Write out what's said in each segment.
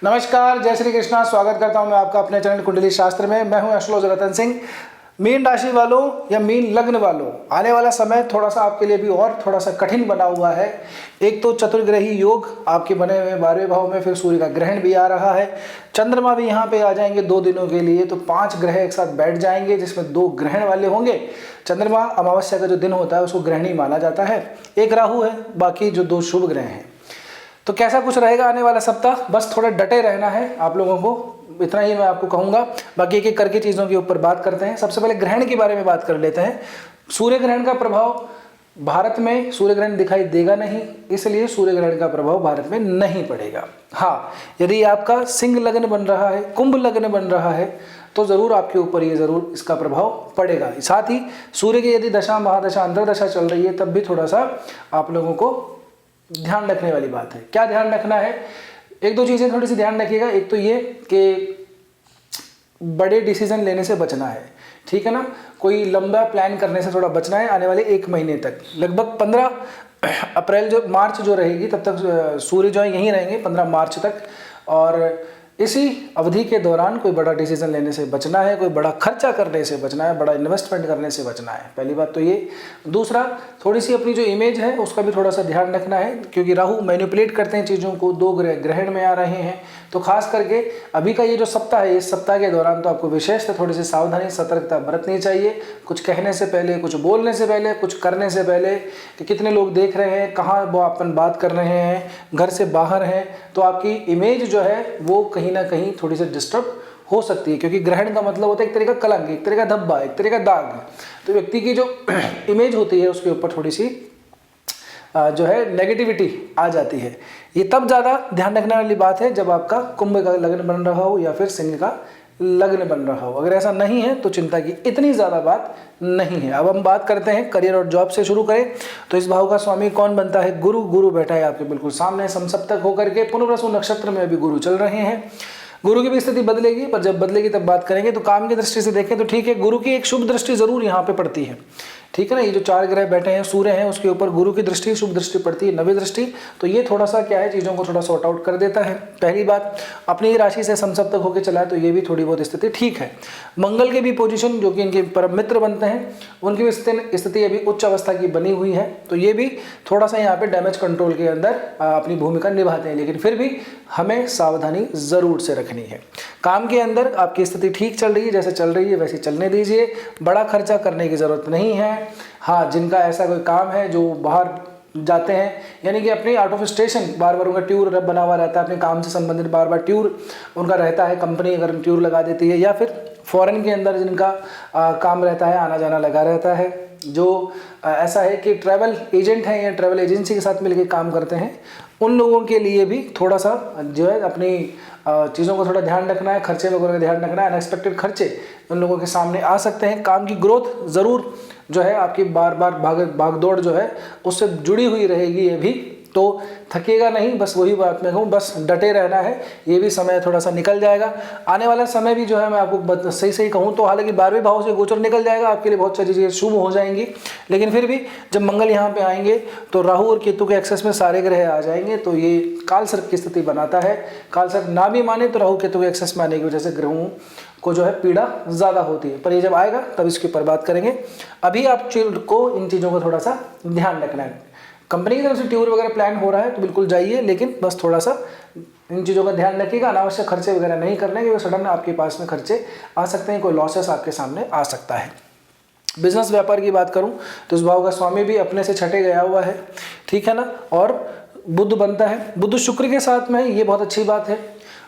नमस्कार, जय श्री कृष्णा। स्वागत करता हूं मैं आपका अपने चैनल कुंडली शास्त्र में। मैं हूं एस्ट्रोलॉजर रतन सिंह। मीन राशि वालों या मीन लग्न वालों, आने वाला समय थोड़ा सा आपके लिए भी और थोड़ा सा कठिन बना हुआ है। एक तो चतुर्ग्रही योग आपके बने हुए 12वें भाव में, फिर सूर्य का ग्रहण भी आ रहा है, चंद्रमा भी यहाँ पे आ जाएंगे 2 दिनों के लिए। तो 5 ग्रह एक साथ बैठ जाएंगे, जिसमें 2 ग्रहण वाले होंगे। चंद्रमा अमावस्या का जो दिन होता है उसको ग्रहणी माना जाता है। एक राहु है, बाकी जो 2 शुभ ग्रह हैं। तो कैसा कुछ रहेगा आने वाला सप्ताह, बस थोड़ा डटे रहना है आप लोगों को, इतना ही मैं आपको कहूंगा। बाकी एक एक करके चीज़ों के ऊपर बात करते हैं। सबसे पहले ग्रहण के बारे में बात कर लेते हैं। सूर्य ग्रहण का प्रभाव भारत में, सूर्य ग्रहण दिखाई देगा नहीं, इसलिए सूर्य ग्रहण का प्रभाव भारत में नहीं पड़ेगा। हाँ, यदि आपका सिंह लग्न बन रहा है, कुंभ लग्न बन रहा है, तो ज़रूर आपके ऊपर ये ज़रूर इसका प्रभाव पड़ेगा। साथ ही सूर्य की यदि दशा, महादशा, अंतर्दशा चल रही है, तब भी थोड़ा सा आप लोगों को ध्यान रखने वाली बात है। क्या ध्यान रखना है? 1-2 चीज़ें थोड़ी सी ध्यान रखिएगा। एक तो ये कि बड़े डिसीजन लेने से बचना है, ठीक है ना। कोई लंबा प्लान करने से थोड़ा बचना है आने वाले 1 महीने तक। लगभग 15 अप्रैल जो मार्च जो रहेगी, तब तक सूर्य जो है यहीं रहेंगे 15 मार्च तक। और इसी अवधि के दौरान कोई बड़ा डिसीजन लेने से बचना है, कोई बड़ा खर्चा करने से बचना है, बड़ा इन्वेस्टमेंट करने से बचना है। पहली बात तो ये। दूसरा, थोड़ी सी अपनी जो इमेज है उसका भी थोड़ा सा ध्यान रखना है, क्योंकि राहु मैनिपुलेट करते हैं चीज़ों को। 2 ग्रह ग्रहण में आ रहे हैं, तो खास करके अभी का ये जो सप्ताह है, इस सप्ताह के दौरान तो आपको विशेषतः थोड़ी सी सावधानी, सतर्कता बरतनी चाहिए। कुछ कहने से पहले, कुछ बोलने से पहले, कुछ करने से पहले, कि कितने लोग देख रहे हैं, कहाँ वो अपन बात कर रहे हैं, घर से बाहर हैं, तो आपकी इमेज जो है वो कहीं ना कहीं थोड़ी सी डिस्टर्ब हो सकती है। क्योंकि ग्रहण का मतलब होता है एक तरह का कलंक, एक तरह का धब्बा, एक तरह का दाग। तो व्यक्ति की जो इमेज होती है उसके ऊपर थोड़ी सी जो है नेगेटिविटी आ जाती है। ये तब ज़्यादा ध्यान रखने वाली बात है जब आपका कुंभ का लग्न बन रहा हो या फिर सिंह का लग्न बन रहा हो। अगर ऐसा नहीं है तो चिंता की इतनी ज़्यादा बात नहीं है। अब हम बात करते हैं करियर और जॉब से शुरू करें तो इस भाव का स्वामी कौन बनता है? गुरु। गुरु बैठा है आपके बिल्कुल सामने, समसप्तक होकर के। पुनर्वसु नक्षत्र में अभी गुरु चल रहे हैं। गुरु की भी स्थिति बदलेगी, पर जब बदलेगी तब बात करेंगे। तो काम की दृष्टि से देखें तो ठीक है, गुरु की एक शुभ दृष्टि जरूर यहाँ पे पड़ती है, ठीक है ना। ये जो 4 ग्रह बैठे हैं, सूर्य हैं, उसके ऊपर गुरु की दृष्टि, शुभ दृष्टि पड़ती है, नवी दृष्टि। तो ये थोड़ा सा क्या है, चीज़ों को थोड़ा सॉर्ट आउट कर देता है। पहली बात, अपनी राशि से समसप्तक होकर चला है तो ये भी थोड़ी बहुत स्थिति ठीक है। मंगल के भी पोजीशन, जो कि इनके परम मित्र बनते हैं, उनकी भी स्थिति अभी उच्च अवस्था की बनी हुई है। तो ये भी थोड़ा सा यहाँ पे डैमेज कंट्रोल के अंदर अपनी भूमिका निभाते हैं, लेकिन फिर भी हमें सावधानी ज़रूर से रखनी है। काम के अंदर आपकी स्थिति ठीक चल रही है, जैसे चल रही है वैसे चलने दीजिए, बड़ा खर्चा करने की ज़रूरत नहीं है। हाँ, जिनका ऐसा कोई काम है जो बाहर जाते हैं, यानी कि अपनी आउट ऑफ स्टेशन बार बार उनका टूर बना हुआ रहता है, अपने काम से संबंधित बार बार टूर उनका रहता है, कंपनी अगर टूर लगा देती है, या फिर फॉरेन के अंदर जिनका काम रहता है, आना जाना लगा रहता है, जो ऐसा है कि ट्रैवल एजेंट हैं या ट्रैवल एजेंसी के साथ मिलकर काम करते हैं, उन लोगों के लिए भी थोड़ा सा जो है अपनी चीज़ों को थोड़ा ध्यान रखना है, खर्चे वगैरह का ध्यान रखना है। अनएक्सपेक्टेड खर्चे उन लोगों के सामने आ सकते हैं। काम की ग्रोथ ज़रूर जो है आपकी बार बार भागदौड़ जो है उससे जुड़ी हुई रहेगी। ये भी तो थकेगा नहीं, बस वही बात मैं कहूँ, बस डटे रहना है। ये भी समय थोड़ा सा निकल जाएगा। आने वाला समय भी जो है मैं आपको सही कहूँ तो, हालांकि 12वें भाव से गोचर निकल जाएगा, आपके लिए बहुत सारी चीज़ें शुभ हो जाएंगी, लेकिन फिर भी जब मंगल यहाँ पे आएंगे तो राहु और केतु के एक्सेस में सारे ग्रह आ जाएंगे, तो ये काल सर्प की स्थिति बनाता है। काल सर्प ना भी माने तो राहु केतु के एक्सेस में आने की वजह से ग्रहों को जो है पीड़ा ज़्यादा होती है, पर ये जब आएगा तब इसके ऊपर बात करेंगे। अभी आप को इन चीज़ों को थोड़ा सा ध्यान रखना है। कंपनी की तरफ से टूर वगैरह प्लान हो रहा है तो बिल्कुल जाइए, लेकिन बस थोड़ा सा इन चीज़ों का ध्यान रखिएगा। अनावश्यक खर्चे वगैरह नहीं करने, क्योंकि सडन आपके पास में खर्चे आ सकते हैं, कोई लॉसेस आपके सामने आ सकता है। बिजनेस व्यापार की बात करूं तो इस भाव का स्वामी भी अपने से छठे गया हुआ है, ठीक है ना। और बुध बनता है, बुध शुक्र के साथ में, ये बहुत अच्छी बात है।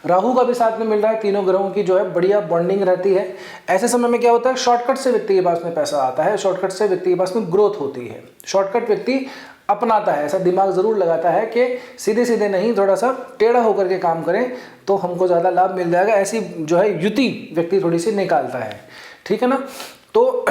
राहु का भी साथ में मिल रहा है, तीनों ग्रहों की जो है बढ़िया बॉन्डिंग रहती है। ऐसे समय में क्या होता है, शॉर्टकट से व्यक्ति के पास में पैसा आता है, शॉर्टकट से व्यक्ति के पास में ग्रोथ होती है। शॉर्टकट व्यक्ति अपनाता है, ऐसा दिमाग ज़रूर लगाता है कि सीधे सीधे नहीं, थोड़ा सा टेढ़ा होकर के काम करें तो हमको ज़्यादा लाभ मिल जाएगा। ऐसी जो है युति व्यक्ति थोड़ी सी निकालता है, ठीक है ना। तो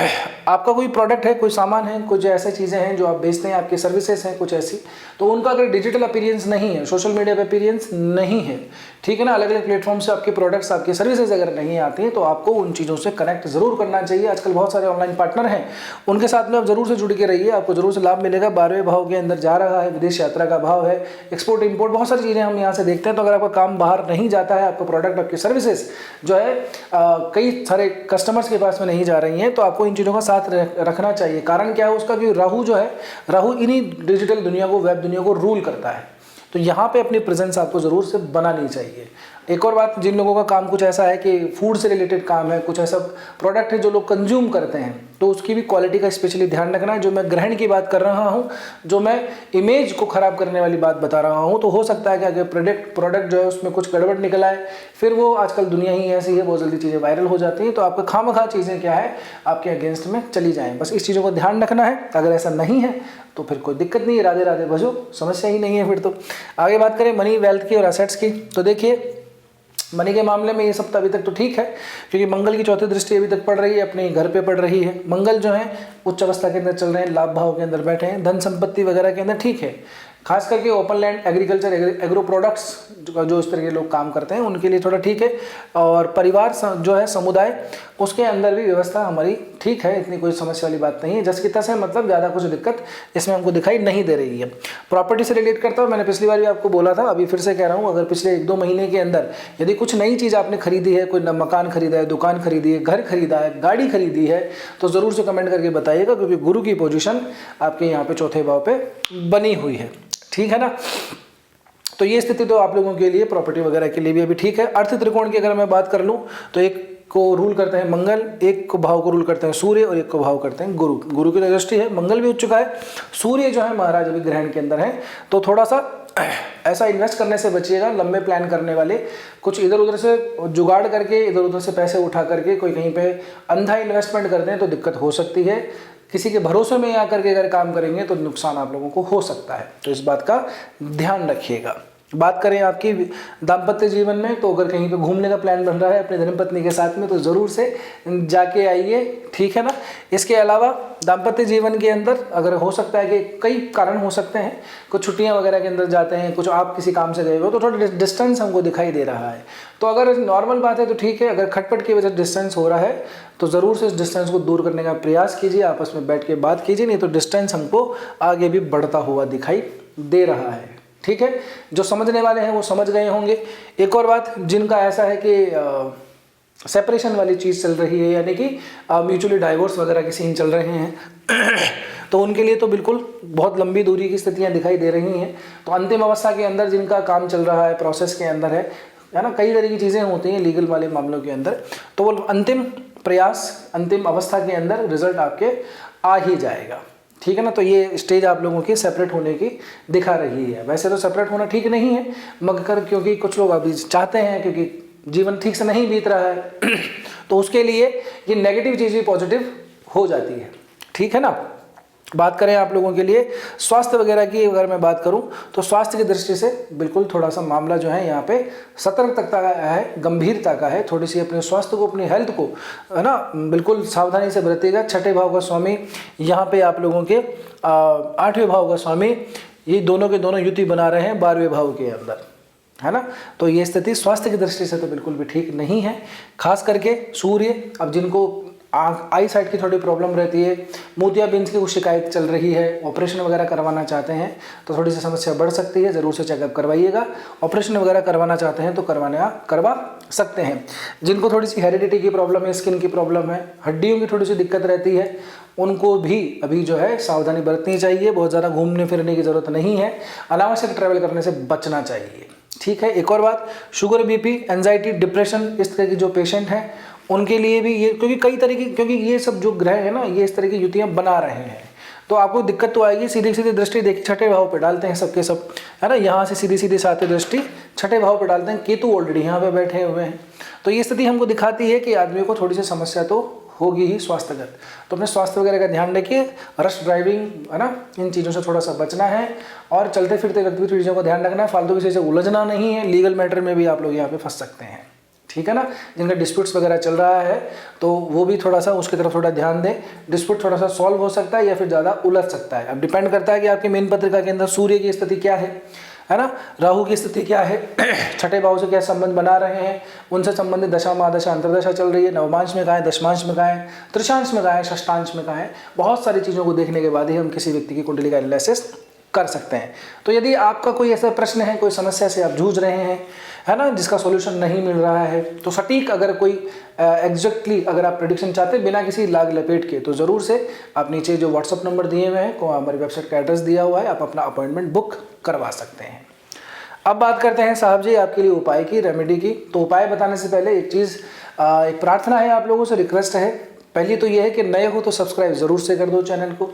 आपका कोई प्रोडक्ट है, कोई सामान है, कुछ ऐसे चीज़ें हैं जो आप बेचते हैं, आपकी सर्विसेज हैं कुछ ऐसी, तो उनका अगर डिजिटल अपीयरेंस नहीं है, सोशल मीडिया पे अपीयरेंस नहीं है, ठीक है ना, अलग अलग प्लेटफॉर्म से आपके प्रोडक्ट्स, आपकी सर्विसेज अगर नहीं आती हैं, तो आपको उन चीज़ों से कनेक्ट जरूर करना चाहिए। आजकल बहुत सारे ऑनलाइन पार्टनर हैं, उनके साथ में आप जरूर से जुड़ के रहिए, आपको जरूर से लाभ मिलेगा। 12वें भाव के अंदर जा रहा है, विदेश यात्रा का भाव है, एक्सपोर्ट इंपोर्ट, बहुत सारी चीज़ें हम यहाँ से देखते हैं। तो अगर आपका काम बाहर नहीं जाता है, आपका प्रोडक्ट, आपकी सर्विसेज जो है कई सारे कस्टमर्स के पास में नहीं जा रही हैं, तो आपको इन चीज़ों का साथ रखना चाहिए। कारण क्या है उसका, कि राहु जो है, राहु इन्हीं डिजिटल दुनिया को, वेब दुनिया को रूल करता है। तो यहाँ पे अपनी प्रेजेंस आपको ज़रूर से बनानी चाहिए। एक और बात, जिन लोगों का काम कुछ ऐसा है कि फूड से रिलेटेड काम है, कुछ ऐसा प्रोडक्ट है जो लोग कंज्यूम करते हैं, तो उसकी भी क्वालिटी का स्पेशली ध्यान रखना है। जो मैं ग्रहण की बात कर रहा हूँ, जो मैं इमेज को ख़राब करने वाली बात बता रहा हूँ, तो हो सकता है कि अगर प्रोडक्ट जो है उसमें कुछ गड़बड़ निकल आए, फिर वो आजकल दुनिया ही ऐसी है, बहुत जल्दी चीज़ें वायरल हो जाती हैं, तो आपका खामखा चीज़ें क्या है आपके अगेंस्ट में चली जाएँ। बस इस चीज़ों को ध्यान रखना है। अगर ऐसा नहीं है तो फिर कोई दिक्कत नहीं है, राधे राधे भजो, समस्या ही नहीं है फिर तो। आगे बात करें मनी, वेल्थ की और एसेट्स की, तो देखिए मनी के मामले में ये सब अभी तक तो ठीक है, क्योंकि मंगल की चौथी दृष्टि अभी तक पड़ रही है, अपने घर पे पड़ रही है। मंगल जो है उच्च अवस्था के अंदर चल रहे हैं, लाभ भाव के अंदर बैठे हैं, धन संपत्ति वगैरह के अंदर ठीक है। खास करके open land, agriculture, agro products जो इस तरह के लोग काम करते हैं उनके लिए थोड़ा ठीक है। और परिवार जो है, समुदाय, उसके अंदर भी व्यवस्था हमारी ठीक है, इतनी कोई समस्या वाली बात नहीं है। जस की तस है, मतलब ज़्यादा कुछ दिक्कत इसमें हमको दिखाई नहीं दे रही है। प्रॉपर्टी से रिलेट करता हूँ, मैंने पिछली बार भी आपको बोला था, अभी फिर से कह रहा हूँ, अगर पिछले 1-2 महीने के अंदर यदि कुछ नई चीज़ आपने खरीदी है, कोई मकान खरीदा है, दुकान खरीदी है, घर खरीदा है, गाड़ी खरीदी है, तो ज़रूर से कमेंट करके बताइएगा, क्योंकि गुरु की पोजीशन आपके यहाँ पे चौथे भाव पे बनी हुई है, ठीक है ना। तो ये स्थिति तो आप लोगों के लिए, प्रॉपर्टी वगैरह के लिए भी अभी ठीक है। अर्थ त्रिकोण की अगर मैं बात कर लूँ, तो एक को रूल करते हैं मंगल, एक को भाव को रूल करते हैं सूर्य, और एक को भाव करते हैं गुरु। गुरु की दृष्टि है, मंगल भी उठ चुका है, सूर्य जो है महाराज अभी ग्रहण के अंदर है। तो थोड़ा सा ऐसा इन्वेस्ट करने से बचिएगा, लंबे प्लान करने वाले, कुछ इधर उधर से जुगाड़ करके, इधर उधर से पैसे उठा करके कोई कहीं पे अंधा इन्वेस्टमेंट कर दें तो दिक्कत हो सकती है। किसी के भरोसे में आकर के अगर काम करेंगे तो नुकसान आप लोगों को हो सकता है, तो इस बात का ध्यान रखिएगा। बात करें आपकी दाम्पत्य जीवन में, तो अगर कहीं पे घूमने का प्लान बन रहा है अपने धर्मपत्नी के साथ में, तो ज़रूर से जाके आइए, ठीक है ना। इसके अलावा दाम्पत्य जीवन के अंदर अगर हो सकता है कि कई कारण हो सकते हैं, कुछ छुट्टियां वगैरह के अंदर जाते हैं, कुछ आप किसी काम से गए हो, तो थोड़ा डिस्टेंस हमको दिखाई दे रहा है। तो अगर नॉर्मल बात है तो ठीक है, अगर खटपट की वजह से डिस्टेंस हो रहा है तो ज़रूर से इस डिस्टेंस को दूर करने का प्रयास कीजिए, आपस में बैठ के बात कीजिए, नहीं तो डिस्टेंस हमको आगे भी बढ़ता हुआ दिखाई दे रहा है, ठीक है। जो समझने वाले हैं वो समझ गए होंगे। एक और बात, जिनका ऐसा है कि सेपरेशन वाली चीज़ चल रही है, यानी कि म्यूचुअली डाइवोर्स वगैरह के सीन चल रहे हैं तो उनके लिए तो बिल्कुल बहुत लंबी दूरी की स्थितियां दिखाई दे रही हैं। तो अंतिम अवस्था के अंदर जिनका काम चल रहा है, प्रोसेस के अंदर है ना, कई तरह की चीज़ें होती हैं लीगल वाले मामलों के अंदर, तो वो अंतिम प्रयास, अंतिम अवस्था के अंदर रिजल्ट आपके आ ही जाएगा, ठीक है ना। तो ये स्टेज आप लोगों की सेपरेट होने की दिखा रही है। वैसे तो सेपरेट होना ठीक नहीं है, मगर क्योंकि कुछ लोग अभी चाहते हैं, क्योंकि जीवन ठीक से नहीं बीत रहा है तो उसके लिए ये नेगेटिव चीज़ भी पॉजिटिव हो जाती है, ठीक है ना। बात करें आप लोगों के लिए स्वास्थ्य वगैरह की, अगर मैं बात करूं तो स्वास्थ्य की दृष्टि से बिल्कुल थोड़ा सा मामला जो है यहाँ पे सतर्कता का है, गंभीरता का है। थोड़ी सी अपने स्वास्थ्य को, अपनी हेल्थ को, है ना, बिल्कुल सावधानी से बरतिएगा। छठे भाव का स्वामी यहाँ पे आप लोगों के 8वें भाव का स्वामी, ये दोनों के दोनों युति बना रहे हैं 12वें भाव के अंदर, है ना। तो ये स्थिति स्वास्थ्य की दृष्टि से तो बिल्कुल भी ठीक नहीं है। खास करके सूर्य, अब जिनको आई साइट की थोड़ी प्रॉब्लम रहती है, मोतियाबिंद की कुछ शिकायत चल रही है, ऑपरेशन वगैरह करवाना चाहते हैं तो थोड़ी सी समस्या बढ़ सकती है, ज़रूर से चेकअप करवाइएगा। ऑपरेशन वगैरह करवाना चाहते हैं तो करवा सकते हैं। जिनको थोड़ी सी हेरिडिटी की प्रॉब्लम है, स्किन की प्रॉब्लम है, हड्डियों की थोड़ी सी दिक्कत रहती है, उनको भी अभी जो है सावधानी बरतनी चाहिए। बहुत ज़्यादा घूमने फिरने की ज़रूरत नहीं है, अनावश्यक ट्रैवल करने से बचना चाहिए, ठीक है। एक और बात, शुगर, बीपी, एंजाइटी, डिप्रेशन, इस तरह की जो पेशेंट हैं उनके लिए भी ये, क्योंकि कई तरीके, क्योंकि ये सब जो ग्रह है ना, ये इस तरह की युतियाँ बना रहे हैं, तो आपको दिक्कत तो आएगी। सीधी सीधी दृष्टि देखिए छठे भाव पे डालते हैं सबके सब, है ना, यहाँ से सीधी सीधी सातवीं दृष्टि छठे भाव पे डालते हैं। केतु ऑलरेडी यहाँ पे बैठे हुए हैं, तो ये स्थिति हमको दिखाती है कि आदमी को थोड़ी सी समस्या तो होगी ही स्वास्थ्यगत। तो अपने स्वास्थ्य वगैरह का ध्यान रखिए, रश ड्राइविंग, है ना, इन चीज़ों से थोड़ा सा बचना है, और चलते फिरते व्यक्ति चीज़ों का ध्यान रखना है, फालतू की चीज़ें उलझना नहीं है। लीगल मैटर में भी आप लोग यहाँ पे फंस सकते हैं, ठीक है ना। जिनका डिस्प्यूट्स वगैरह चल रहा है तो वो भी थोड़ा सा उसकी तरफ थोड़ा ध्यान दें। डिस्प्यूट थोड़ा सा सॉल्व हो सकता है या फिर ज़्यादा उलझ सकता है। अब डिपेंड करता है कि आपकी मेन पत्रिका के अंदर सूर्य की स्थिति क्या है ना, राहु की स्थिति क्या है, छठे भाव से क्या संबंध बना रहे हैं, उनसे संबंधित दशा महादशा अंतरदशा चल रही है, नवमांश में कहाँ है, दशमांश में कहाँ है, त्रिशांश में कहाँ है, षष्ठांश में कहाँ है। बहुत सारी चीज़ों को देखने के बाद ही हम किसी व्यक्ति की कुंडली का एनालिसिस कर सकते हैं। तो यदि आपका कोई ऐसा प्रश्न है, कोई समस्या से आप जूझ रहे हैं, है ना, जिसका सॉल्यूशन नहीं मिल रहा है, तो सटीक अगर कोई एग्जैक्टली अगर आप प्रेडिक्शन चाहते हैं बिना किसी लाग लपेट के, तो ज़रूर से आप नीचे जो व्हाट्सअप नंबर दिए हुए हैं, को हमारी वेबसाइट का एड्रेस दिया हुआ है, आप अपना अपॉइंटमेंट बुक करवा सकते हैं। अब बात करते हैं साहब जी आपके लिए उपाय की, रेमेडी की। तो उपाय बताने से पहले एक चीज़, एक प्रार्थना है आप लोगों से, रिक्वेस्ट है। पहली तो ये है कि नए हो तो सब्सक्राइब ज़रूर से कर दो चैनल को।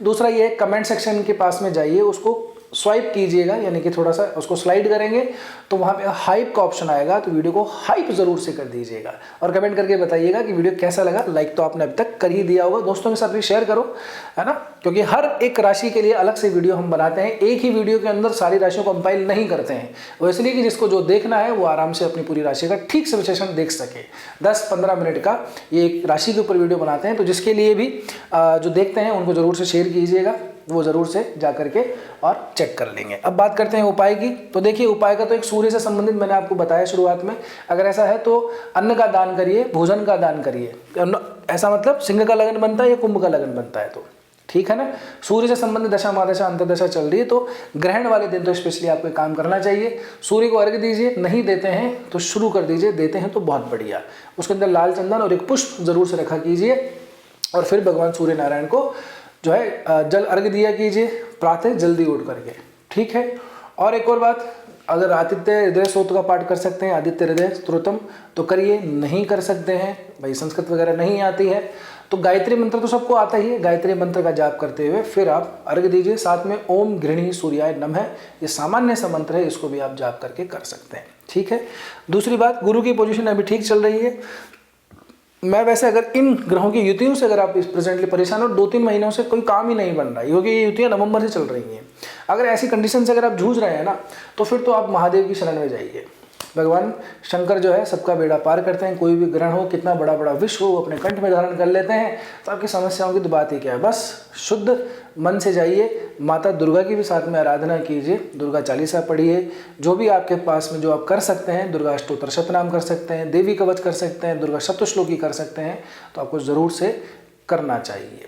दूसरा ये है कमेंट सेक्शन के पास में जाइए, उसको स्वाइप कीजिएगा, यानी कि थोड़ा सा उसको स्लाइड करेंगे तो वहाँ पे हाइप का ऑप्शन आएगा, तो वीडियो को हाइप ज़रूर से कर दीजिएगा और कमेंट करके बताइएगा कि वीडियो कैसा लगा। लाइक तो आपने अभी तक कर ही दिया होगा, दोस्तों के साथ भी शेयर करो, है ना, क्योंकि हर एक राशि के लिए अलग से वीडियो हम बनाते हैं। एक ही वीडियो के अंदर सारी राशियों को कंपाइल नहीं करते हैं, वो इसलिए कि जिसको जो देखना है वो आराम से अपनी पूरी राशि का ठीक से विश्लेषण देख सके। 10-15 मिनट का ये एक राशि के ऊपर वीडियो बनाते हैं, तो जिसके लिए भी जो देखते हैं उनको ज़रूर से शेयर कीजिएगा, वो ज़रूर से जा करके और चेक कर लेंगे। अब बात करते हैं उपाय की। तो देखिए उपाय का तो एक सूर्य से संबंधित मैंने आपको बताया शुरुआत में। अगर ऐसा है तो अन्न का दान करिए, भोजन का दान करिए। ऐसा मतलब सिंह का लगन बनता है या कुंभ का लगन बनता है, तो ठीक है ना। सूर्य से संबंधित दशा महादशा अंतरदशा चल रही है तो ग्रहण वाले दिन तो स्पेशली आपको काम करना चाहिए। सूर्य को अर्घ्य दीजिए, नहीं देते हैं तो शुरू कर दीजिए, देते हैं तो बहुत बढ़िया। उसके अंदर लाल चंदन और एक पुष्प जरूर से रखा कीजिए और फिर भगवान सूर्य नारायण को जो है जल अर्घ्य दिया कीजिए प्रातः जल्दी उठ करके, ठीक है। और एक और बात, अगर आदित्य हृदय स्तोत्र का पाठ कर सकते हैं, आदित्य हृदय स्तोत्रम, तो करिए। नहीं कर सकते हैं, भाई संस्कृत वगैरह नहीं आती है, तो गायत्री मंत्र तो सबको आता ही है, गायत्री मंत्र का जाप करते हुए फिर आप अर्घ्य दीजिए। साथ में ओम गृहिणी सूर्याय नमः, ये सामान्य सा मंत्र है, इसको भी आप जाप करके कर सकते हैं, ठीक है। दूसरी बात, गुरु की पोजीशन अभी ठीक चल रही है। मैं वैसे अगर इन ग्रहों की युतियों से अगर आप इस प्रेजेंटली परेशान हो, 2-3 महीनों से कोई काम ही नहीं बन रहा है, क्योंकि ये युतियाँ नवंबर से चल रही हैं। अगर ऐसी कंडीशन से अगर आप जूझ रहे हैं ना, तो फिर तो आप महादेव की शरण में जाइए। भगवान शंकर जो है सबका बेड़ा पार करते हैं। कोई भी ग्रहण हो, कितना बड़ा बड़ा विष हो, वो अपने कंठ में धारण कर लेते हैं, तो आपकी समस्याओं की तो बात ही क्या है। बस शुद्ध मन से जाइए, माता दुर्गा की भी साथ में आराधना कीजिए, दुर्गा चालीसा पढ़िए, जो भी आपके पास में जो आप कर सकते हैं, दुर्गा अष्टोत्तर शतनाम कर सकते हैं, देवी कवच कर सकते हैं, दुर्गा सप्तश्लोकी कर सकते हैं, तो आपको ज़रूर से करना चाहिए,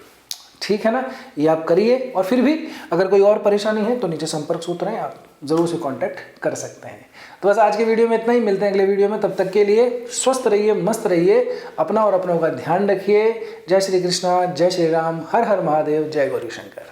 ठीक है ना। ये आप करिए और फिर भी अगर कोई और परेशानी है तो नीचे संपर्क सूत्र हैं, आप ज़रूर से कांटेक्ट कर सकते हैं। तो बस आज के वीडियो में इतना ही, मिलते हैं अगले वीडियो में। तब तक के लिए स्वस्थ रहिए, मस्त रहिए, अपना और अपनों का ध्यान रखिए। जय श्री कृष्णा, जय श्री राम, हर हर महादेव, जय गौरी शंकर।